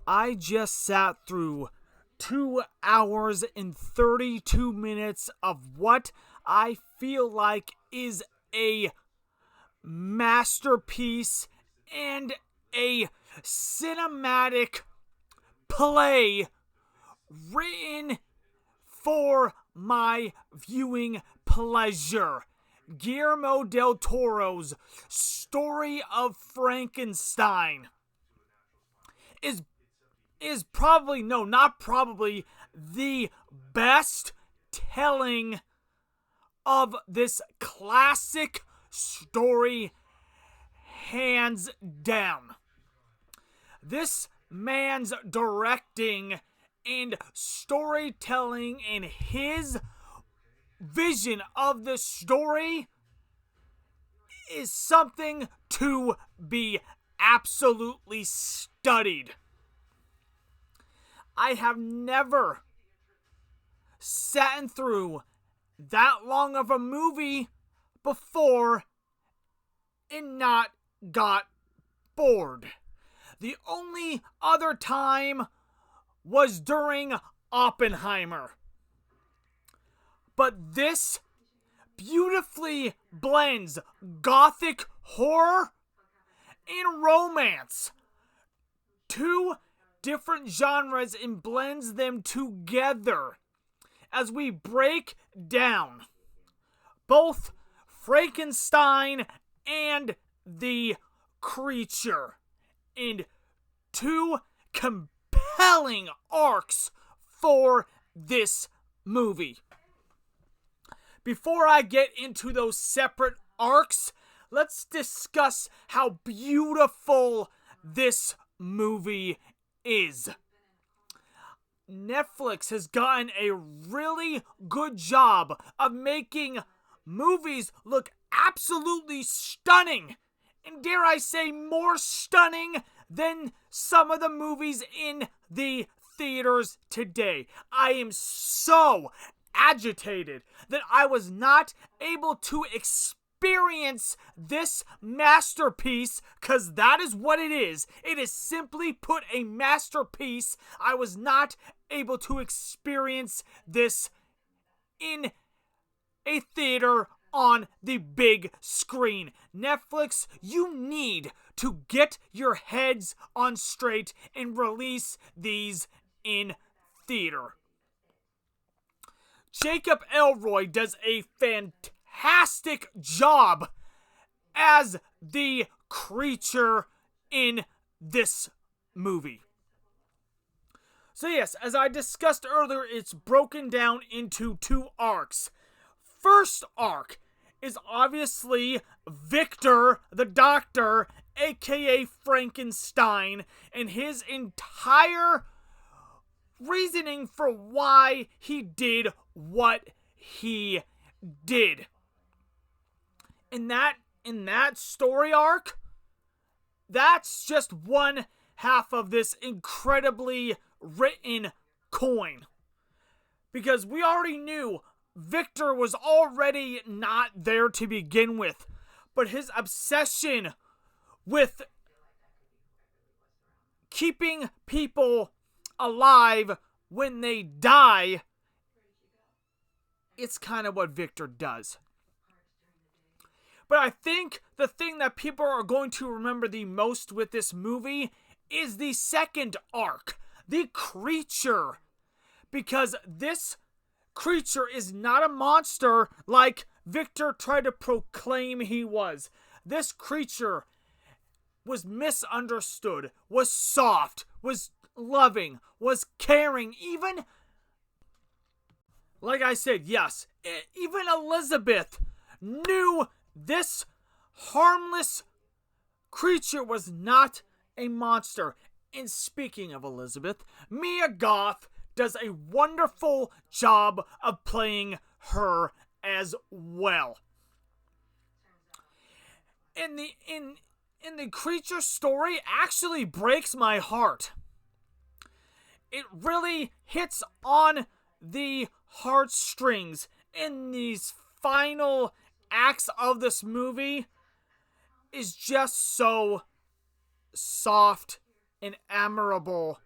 I just sat through 2 hours and 32 minutes of what I feel like is a masterpiece and a cinematic play written for my viewing pleasure. Guillermo del Toro's Story of Frankenstein is probably, no, not probably, the best telling of this classic story, hands down. This man's directing and storytelling and his vision of the story is something to be absolutely studied. I have never sat through that long of a movie before and not got bored. The only other time was during Oppenheimer. But this beautifully blends gothic horror and romance. Two different genres and blends them together as we break down both Frankenstein and the creature in two compelling arcs for this movie. Before I get into those separate arcs, let's discuss how beautiful this movie is. Netflix has gotten a really good job of making movies look absolutely stunning. And dare I say, more stunning than some of the movies in the theaters today. I am so agitated that I was not able to experience this masterpiece, because that is what it is. It is simply put a masterpiece. I was not able to experience this in a theater on the big screen. Netflix, you need to get your heads on straight and release these in theater. Jacob Elroy does a fantastic job as the creature in this movie. So yes, as I discussed earlier, it's broken down into two arcs. First arc is obviously Victor the Doctor, aka Frankenstein, and his entire reasoning for why he did what he did. In that story arc, that's just one half of this incredibly written coin. Because we already knew Victor was already not there to begin with, but his obsession with keeping people alive when they die, it's kind of what Victor does. But I think the thing that people are going to remember the most with this movie is the second arc, the creature. Because this creature is not a monster like Victor tried to proclaim he was. This creature was misunderstood, was soft, was loving, was caring. Even, like I said, yes, even Elizabeth knew this harmless creature was not a monster. And speaking of Elizabeth, Mia Goth does a wonderful job of playing her as well. And the creature story actually breaks my heart. It really hits on the heartstrings in these final acts of this movie. Is just so soft and admirable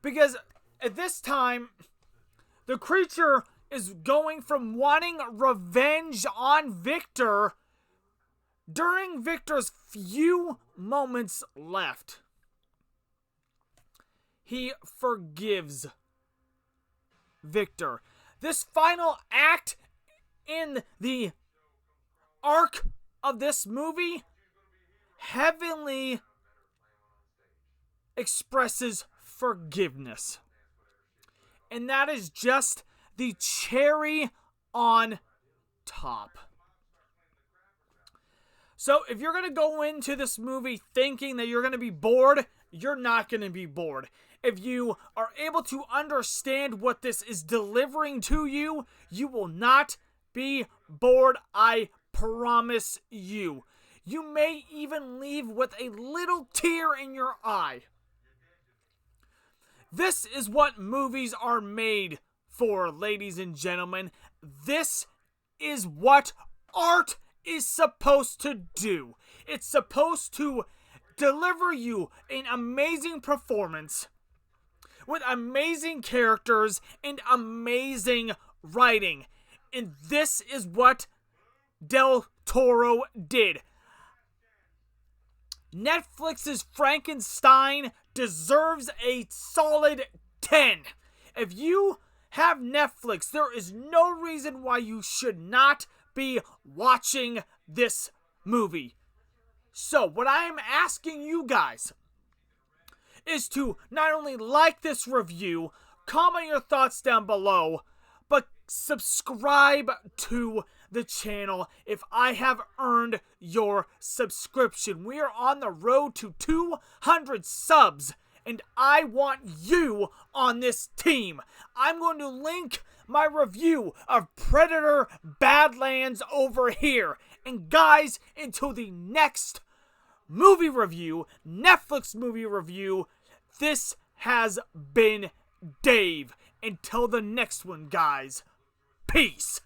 Because at this time, the creature is going from wanting revenge on Victor during Victor's few moments left. He forgives Victor. This final act in the arc of this movie heavily expresses forgiveness. And that is just the cherry on top. So if you're going to go into this movie thinking that you're going to be bored, you're not going to be bored. If you are able to understand what this is delivering to you, you will not be bored, I promise you. You may even leave with a little tear in your eye. This is what movies are made for, ladies and gentlemen. This is what art is supposed to do. It's supposed to deliver you an amazing performance with amazing characters and amazing writing. And this is what Del Toro did. Netflix's Frankenstein deserves a solid 10. If you have Netflix, there is no reason why you should not be watching this movie. So, what I am asking you guys is to not only like this review, comment your thoughts down below, but subscribe to the channel if I have earned your subscription. We are on the road to 200 subs, and I want you on this team. I'm going to link my review of Predator Badlands over here. And guys, until the next movie review, Netflix movie review, this has been Dave. Until the next one, guys, peace.